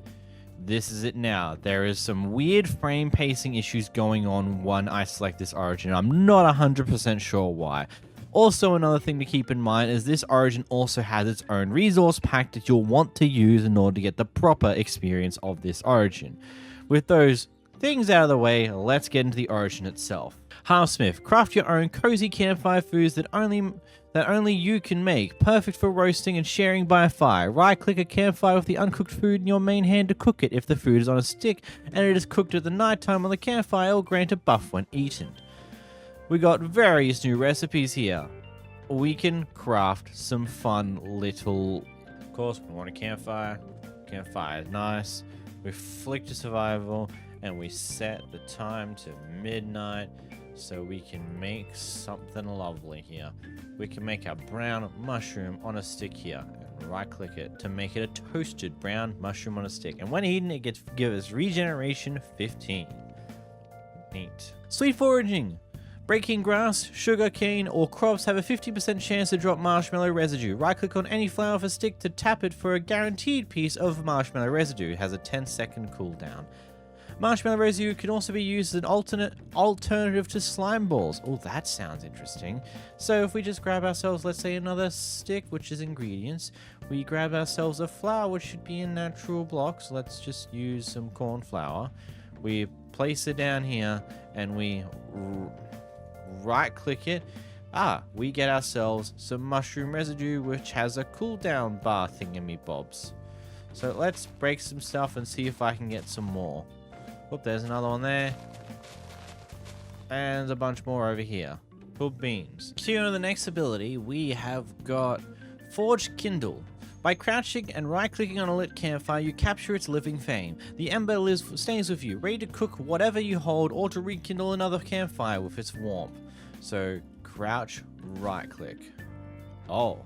this is it now. There is some weird frame pacing issues going on when I select this origin. I'm not 100% sure why. Also, another thing to keep in mind is this origin also has its own resource pack that you'll want to use in order to get the proper experience of this origin. With those things out of the way, let's get into the origin itself. Hearthsmith, craft your own cozy campfire foods that only you can make, perfect for roasting and sharing by a fire. Right-click a campfire with the uncooked food in your main hand to cook it. If the food is on a stick and it is cooked at the nighttime on the campfire, it will grant a buff when eaten. We got various new recipes here. We can craft some fun little... Of course, we want a campfire. Campfire is nice. We flick to survival, and we set the time to midnight so we can make something lovely here. We can make a brown mushroom on a stick here. And right-click it to make it a toasted brown mushroom on a stick. And when eaten, it gives us regeneration 15. Neat. Sweet foraging. Breaking grass, sugar cane, or crops have a 50% chance to drop marshmallow residue. Right-click on any flower with a stick to tap it for a guaranteed piece of marshmallow residue. It has a 10-second cooldown. Marshmallow residue can also be used as an alternative to slime balls. Oh, that sounds interesting. So if we just grab ourselves, let's say, another stick, which is ingredients, we grab ourselves a flower, which should be in natural blocks. Let's just use some corn flour. We place it down here, and we... right-click it. We get ourselves some mushroom residue, which has a cooldown bar thingamybobs. So let's break some stuff and see if I can get some more. Oop, there's another one there. And a bunch more over here. Cool beans. Here on the next ability, we have got Forge Kindle. By crouching and right-clicking on a lit campfire, you capture its living flame. The ember stays with you, ready to cook whatever you hold or to rekindle another campfire with its warmth. So, crouch, right-click. Oh.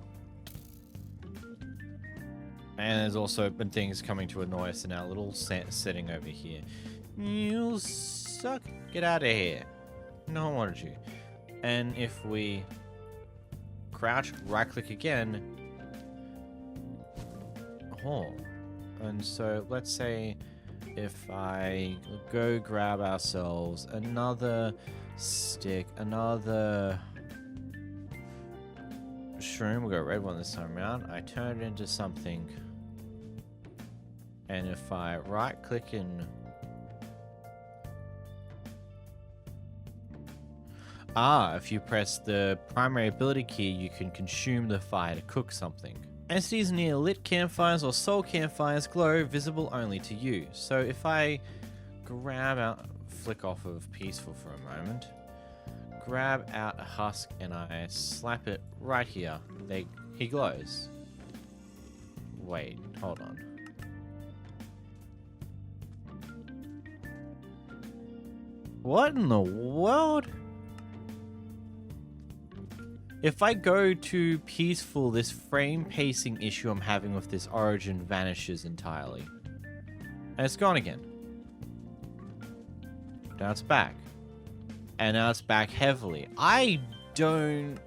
And there's also been things coming to annoy us in our little setting over here. You suck. Get out of here. No one wanted you. And if we crouch, right-click again... oh. And so, let's say if I go grab ourselves another stick, another shroom, we'll go red one this time around. I turn it into something. And if I right-click and... if you press the primary ability key, you can consume the fire to cook something. Entities near lit campfires or soul campfires glow, visible only to you. So if I grab out, flick off of peaceful for a moment, grab out a husk and I slap it right here. He glows. Wait, hold on. What in the world? If I go to peaceful, this frame pacing issue I'm having with this Origin vanishes entirely. And it's gone again. Now it's back. And now it's back heavily. I don't...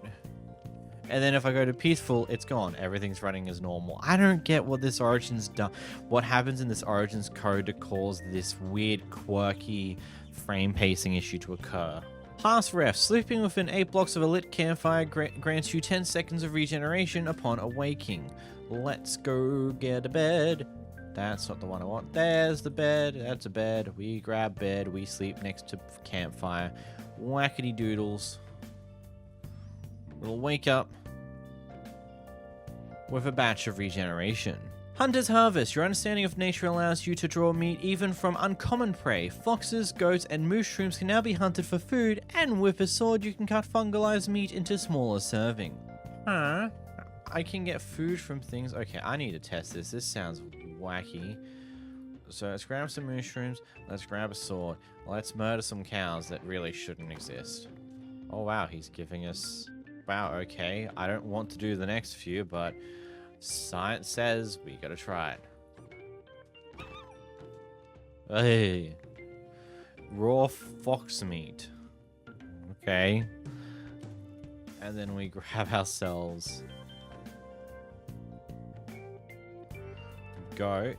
And then if I go to peaceful, it's gone. Everything's running as normal. I don't get what this Origin's done. What happens in this Origin's code to cause this weird, quirky frame pacing issue to occur. Pass ref. Sleeping within 8 blocks of a lit campfire grants you 10 seconds of regeneration upon awaking. Let's go get a bed. That's not the one I want. There's the bed. That's a bed. We grab bed. We sleep next to campfire. Whackety doodles. We'll wake up with a batch of regeneration. Hunter's Harvest. Your understanding of nature allows you to draw meat even from uncommon prey. Foxes, goats, and mushrooms can now be hunted for food, and with a sword you can cut fungalized meat into smaller serving. Huh? I can get food from things. Okay, I need to test this. This sounds wacky. So let's grab some mushrooms. Let's grab a sword. Let's murder some cows that really shouldn't exist. Oh wow, he's giving us... Wow, okay. I don't want to do the next few, but science says we gotta try it. Hey. Raw fox meat. Okay. And then we grab ourselves goat.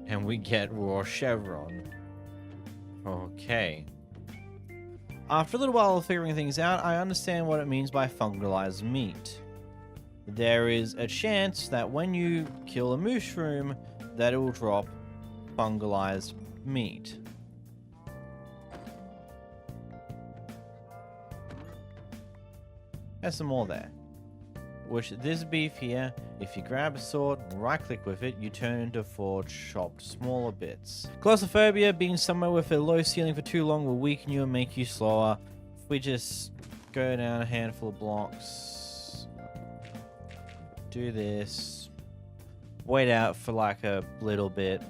And we get raw chevron. Okay. After a little while of figuring things out, I understand what it means by fungalized meat. There is a chance that when you kill a mushroom, that it will drop fungalized meat. There's some more there. Which this beef here, if you grab a sword and right click with it, you turn into forge chopped smaller bits. Thalassophobia, being somewhere with a low ceiling for too long will weaken you and make you slower. If we just go down a handful of blocks, do this, wait out for like a little bit.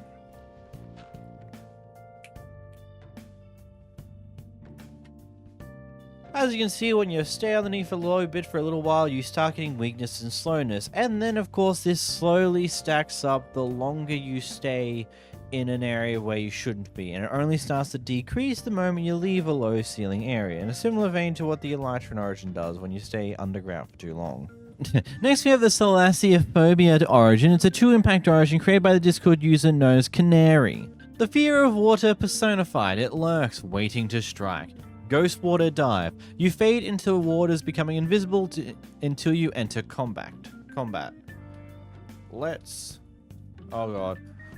As you can see, when you stay underneath a low bit for a little while, you start getting weakness and slowness. And then, of course, this slowly stacks up the longer you stay in an area where you shouldn't be. And it only starts to decrease the moment you leave a low ceiling area. In a similar vein to what the Allaykin Origin does when you stay underground for too long. Next we have the Thalassophobia Origin. It's a 2-impact origin created by the Discord user known as Canary. The fear of water personified. It lurks, waiting to strike. Ghost Water Dive. You fade into the waters, becoming invisible until you enter combat. Let's... Oh god.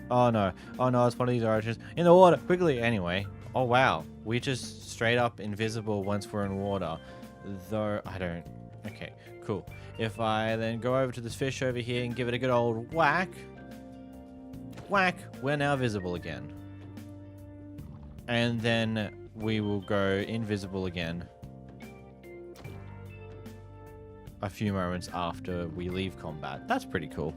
Oh no. Oh no, it's one of these origins. In the water, quickly. Anyway. Oh wow. We just straight up invisible once we're in water. Though, I don't... Okay, cool. If I then go over to this fish over here and give it a good old whack. Whack. We're now visible again. And then... we will go invisible again a few moments after we leave combat. That's pretty cool.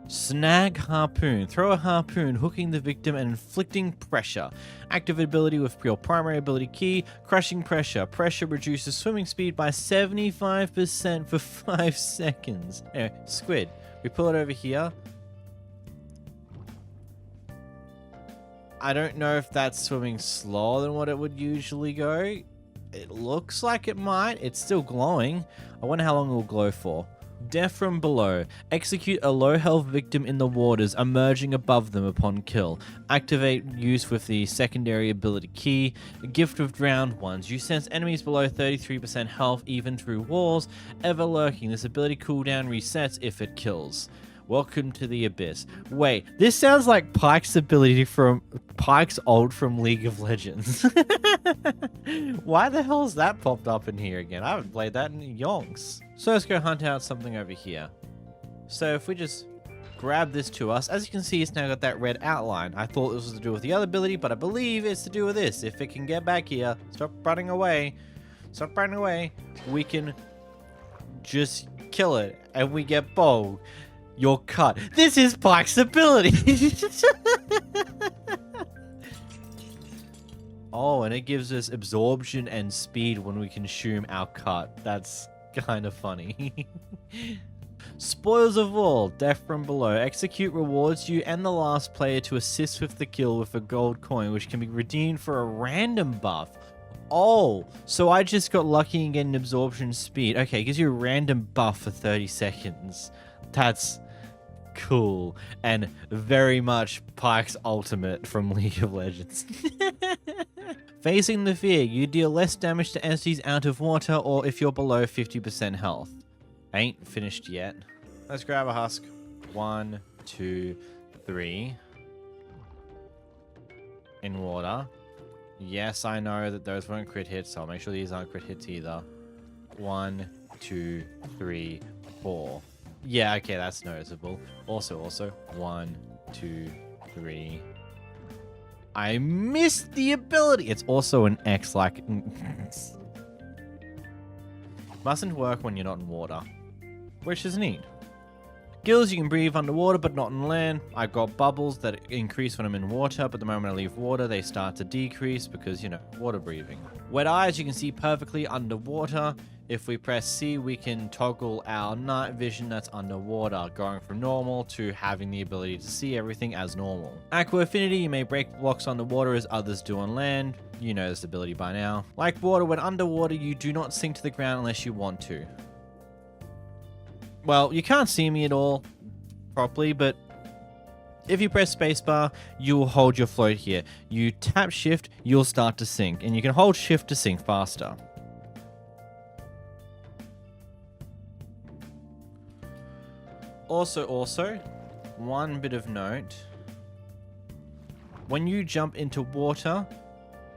Snag Harpoon. Throw a harpoon, hooking the victim and inflicting pressure. Active ability with your primary ability key. Crushing pressure. Pressure reduces swimming speed by 75% for 5 seconds. Anyway, squid. We pull it over here. I don't know if that's swimming slower than what it would usually go. It looks like it might. It's still glowing. I wonder how long it will glow for. Death from below. Execute a low health victim in the waters, emerging above them upon kill. Activate use with the secondary ability key. Gift of drowned ones. You sense enemies below 33% health even through walls. Ever lurking. This ability cooldown resets if it kills. Welcome to the Abyss. Wait, this sounds like Pike's ability from Pike's ult from League of Legends. Why the hell has that popped up in here again? I haven't played that in yonks. So let's go hunt out something over here. So if we just grab this to us. As you can see, it's now got that red outline. I thought this was to do with the other ability, but I believe it's to do with this. If it can get back here, stop running away, we can just kill it, and we get bold. You're cut. This is Pike's ability. Oh, and it gives us absorption and speed when we consume our cut. That's kind of funny. Spoils of War, death from below. Execute rewards you and the last player to assist with the kill with a gold coin, which can be redeemed for a random buff. Oh, so I just got lucky in getting absorption speed. Okay, it gives you a random buff for 30 seconds. That's cool. And very much Pike's ultimate from League of Legends. Facing the Fear, you deal less damage to entities out of water or if you're below 50% health. Ain't finished yet. Let's grab a husk. 1, 2, 3. In water. Yes, I know that those weren't crit hits, so I'll make sure these aren't crit hits either. 1, 2, 3, 4. Yeah, okay, that's noticeable. Also, 1, 2, 3. I missed the ability. It's also an X, like... Mustn't work when you're not in water, which is neat. Gills, you can breathe underwater, but not on land. I've got bubbles that increase when I'm in water, but the moment I leave water, they start to decrease because, you know, water breathing. Wet eyes, you can see perfectly underwater. If we press C, we can toggle our night vision that's underwater, going from normal to having the ability to see everything as normal. Aqua Affinity, you may break blocks underwater as others do on land. You know this ability by now. Like water, when underwater, you do not sink to the ground unless you want to. Well, you can't see me at all properly, but if you press spacebar, you will hold your float here. You tap shift, you'll start to sink, and you can hold shift to sink faster. Also, one bit of note. When you jump into water,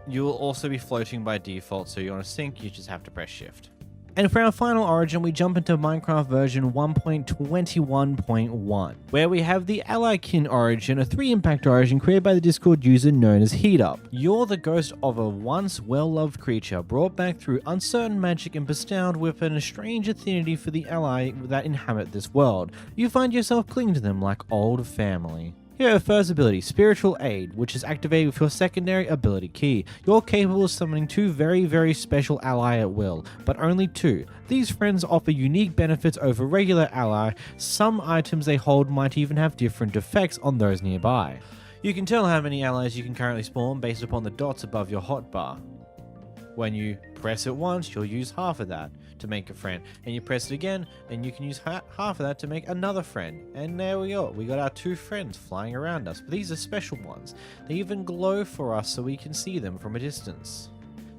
you will also be floating by default, so you want to sink, you just have to press shift. And for our final origin, we jump into Minecraft version 1.21.1, where we have the Allaykin Origin, a 3-impact origin created by the Discord user known as Heatup. You're the ghost of a once well-loved creature, brought back through uncertain magic and bestowed with an strange affinity for the ally that inhabit this world. You find yourself clinging to them like old family. Here our first ability, Spiritual Aid, which is activated with your secondary ability key. You're capable of summoning 2 very, very special ally at will, but only 2. These friends offer unique benefits over regular ally. Some items they hold might even have different effects on those nearby. You can tell how many allies you can currently spawn based upon the dots above your hotbar. When you press it once, you'll use half of that to make a friend. And you press it again, and you can use half of that to make another friend. And there we go. We got our 2 friends flying around us. But these are special ones. They even glow for us so we can see them from a distance.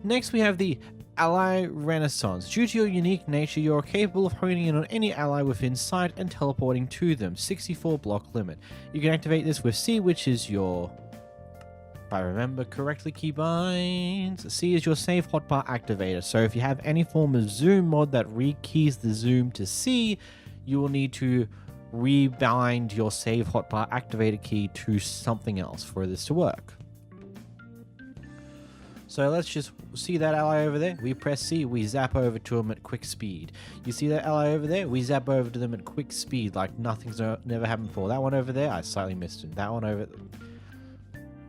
Next, we have the Ally Renaissance. Due to your unique nature, you are capable of honing in on any ally within sight and teleporting to them. 64 block limit. You can activate this with C, which is your... if I remember correctly, keybinds. C is your save hotbar activator. So if you have any form of zoom mod that rekeys the zoom to C, you will need to rebind your save hotbar activator key to something else for this to work. So let's just see that ally over there. We press C, we zap over to them at quick speed. You see that ally over there? We zap over to them at quick speed like nothing's never happened before. That one over there, I slightly missed it. That one over there.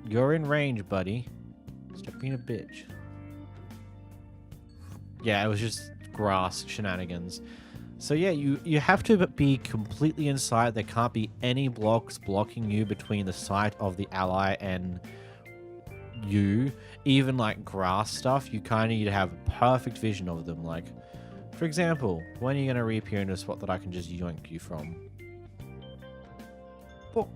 You're in range, buddy. Stop being a bitch. Yeah, it was just grass shenanigans. So yeah, you have to be completely inside. There can't be any blocks blocking you between the sight of the ally and you. Even like grass stuff, you kind of need to have a perfect vision of them. Like, for example, when are you going to reappear in a spot that I can just yoink you from? Oh.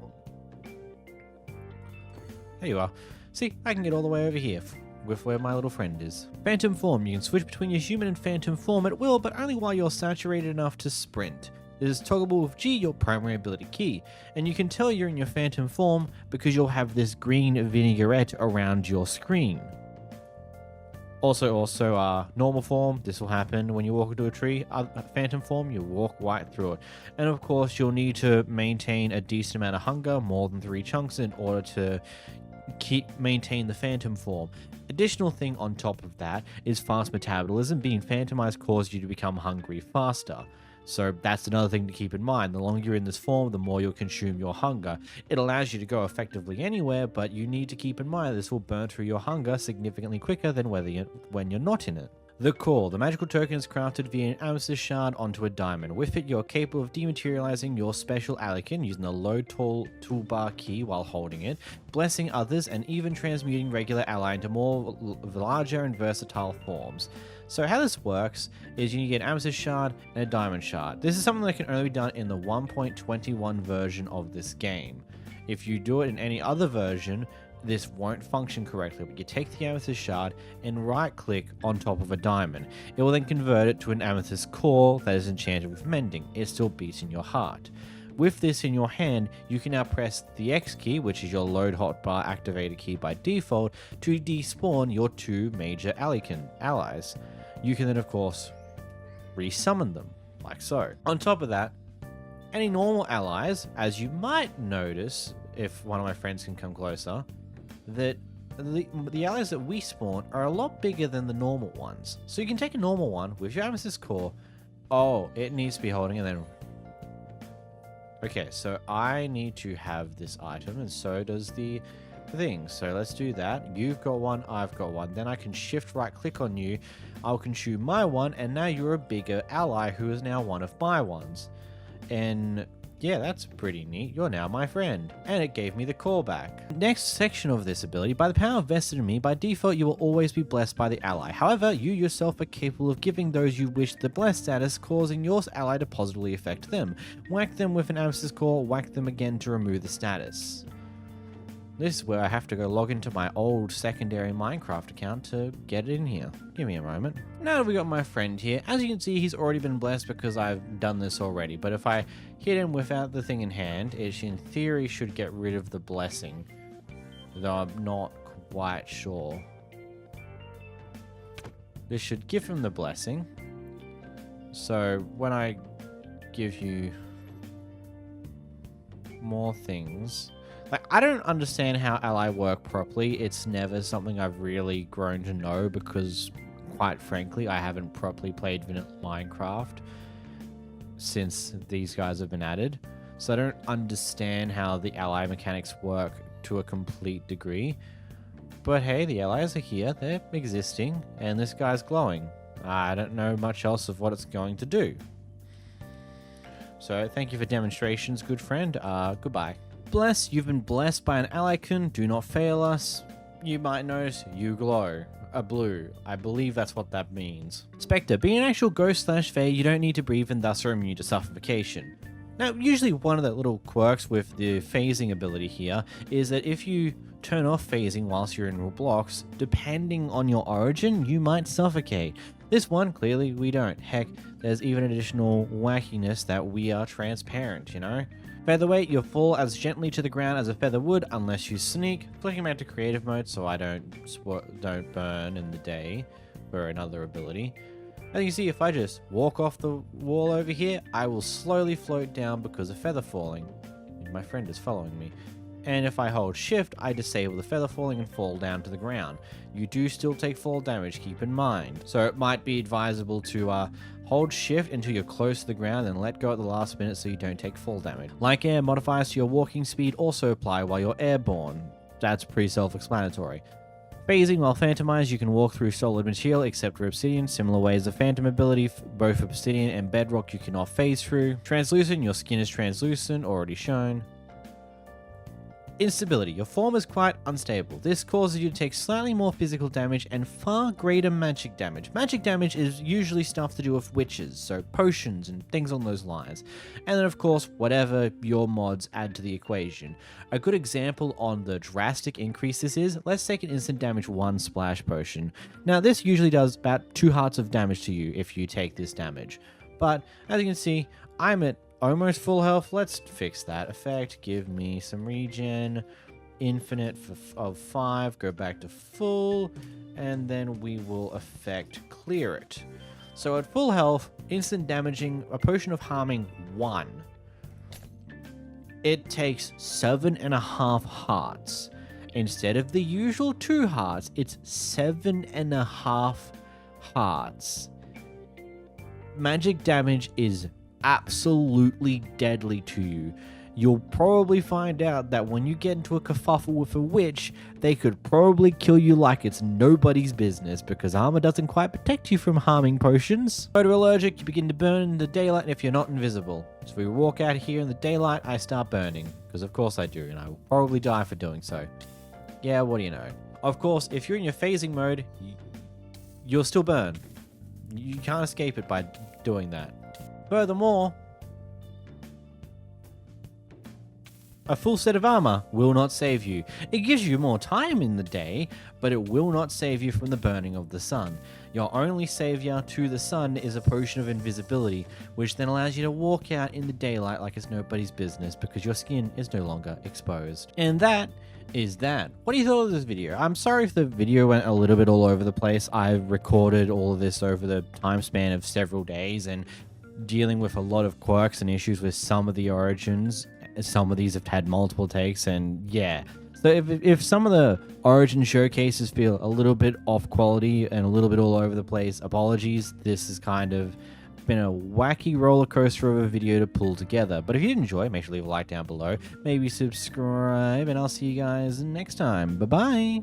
There you are. See, I can get all the way over here with where my little friend is. Phantom form. You can switch between your human and phantom form at will, but only while you're saturated enough to sprint. It is toggleable with G, your primary ability key, and you can tell you're in your phantom form because you'll have this green vinaigrette around your screen. Also, normal form, this will happen when you walk into a tree. Phantom form, you walk right through it. And of course, you'll need to maintain a decent amount of hunger, more than 3 chunks, in order to maintain the phantom form. Additional thing on top of that is fast metabolism. Being phantomized causes you to become hungry faster. So that's another thing to keep in mind. The longer you're in this form, the more you'll consume your hunger. It allows you to go effectively anywhere, but you need to keep in mind this will burn through your hunger significantly quicker than when you're not in it. The core. The magical token is crafted via an amethyst shard onto a diamond. With it, you're capable of dematerializing your special Allaykin using the low toolbar key while holding it, blessing others, and even transmuting regular ally into more larger and versatile forms. So how this works is you get an amethyst shard and a diamond shard. This is something that can only be done in the 1.21 version of this game. If you do it in any other version, this won't function correctly, but you take the amethyst shard and right click on top of a diamond. It will then convert it to an amethyst core that is enchanted with mending. It still beats in your heart. With this in your hand, you can now press the X key, which is your load hotbar activator key by default, to despawn your 2 major Allaykin allies. You can then, of course, resummon them, like so. On top of that, any normal allies, as you might notice, if one of my friends can come closer, that the allies that we spawn are a lot bigger than the normal ones. So you can take a normal one with your amethyst core. Oh, it needs to be holding, and then... Okay, so I need to have this item, and so does the thing. So let's do that. You've got one, I've got one. Then I can shift right click on you. I'll consume my one, and now you're a bigger ally who is now one of my ones. And yeah, that's pretty neat. You're now my friend. And it gave me the core back. Next section of this ability, by the power vested in me, by default you will always be blessed by the ally. However, you yourself are capable of giving those you wish the blessed status, causing your ally to positively affect them. Whack them with an amethyst core, whack them again to remove the status. This is where I have to go log into my old secondary Minecraft account to get it in here. Give me a moment. Now that we got my friend here, as you can see, he's already been blessed because I've done this already. But if I hit him without the thing in hand, it in theory should get rid of the blessing. Though I'm not quite sure. This should give him the blessing. So when I give you more things... Like, I don't understand how ally work properly. It's never something I've really grown to know because, quite frankly, I haven't properly played vanilla Minecraft since these guys have been added. So I don't understand how the ally mechanics work to a complete degree. But hey, the allies are here, they're existing, and this guy's glowing. I don't know much else of what it's going to do. So thank you for demonstrations, good friend. Goodbye. Bless, you've been blessed by an Allaykin. Do not fail us. You might notice you glow. A blue. I believe that's what that means. Spectre, being an actual ghost/fae, you don't need to breathe and thus are immune to suffocation. Now, usually one of the little quirks with the phasing ability here is that if you turn off phasing whilst you're in blocks, depending on your origin, you might suffocate. This one, clearly, we don't. Heck, there's even additional wackiness that we are transparent, you know? Featherweight, you'll fall as gently to the ground as a feather would unless you sneak. Flicking back to creative mode so I don't burn in the day for another ability. As you can see, if I just walk off the wall over here, I will slowly float down because of feather falling. My friend is following me. And if I hold shift, I disable the feather falling and fall down to the ground. You do still take fall damage, keep in mind. So it might be advisable to hold shift until you're close to the ground and let go at the last minute so you don't take fall damage. Like air, modifiers to your walking speed also apply while you're airborne. That's pretty self-explanatory. Phasing, while phantomized, you can walk through solid material except for obsidian. Similar ways of phantom ability, both obsidian and bedrock you cannot phase through. Translucent, your skin is translucent, already shown. Instability. Your form is quite unstable. This causes you to take slightly more physical damage and far greater magic damage. Magic damage is usually stuff to do with witches, so potions and things on those lines. And then of course, whatever your mods add to the equation. A good example on the drastic increase this is, let's take an instant damage 1 splash potion. Now this usually does about 2 hearts of damage to you if you take this damage. But as you can see, I'm at almost full health. Let's fix that effect. Give me some regen. infinite of 5, go back to full, and then we will effect clear it. So at full health, instant damaging, a potion of harming 1. It takes 7.5 hearts. Instead of the usual 2 hearts, it's 7.5 hearts. Magic damage is absolutely deadly to you. You'll probably find out that when you get into a kerfuffle with a witch, they could probably kill you like it's nobody's business because armor doesn't quite protect you from harming potions. Photoallergic, you begin to burn in the daylight if you're not invisible. So if we walk out here in the daylight, I start burning. Because of course I do, and I will probably die for doing so. Yeah, what do you know? Of course, if you're in your phasing mode, you'll still burn. You can't escape it by doing that. Furthermore, a full set of armor will not save you. It gives you more time in the day, but it will not save you from the burning of the sun. Your only savior to the sun is a potion of invisibility, which then allows you to walk out in the daylight like it's nobody's business because your skin is no longer exposed. And that is that. What do you thought of this video? I'm sorry if the video went a little bit all over the place. I recorded all of this over the time span of several days and dealing with a lot of quirks and issues with some of the origins. Some of these have had multiple takes, and yeah. So if some of the origin showcases feel a little bit off quality and a little bit all over the place, apologies. This has kind of been a wacky roller coaster of a video to pull together. But if you did enjoy, make sure to leave a like down below. Maybe subscribe, and I'll see you guys next time. Bye-bye.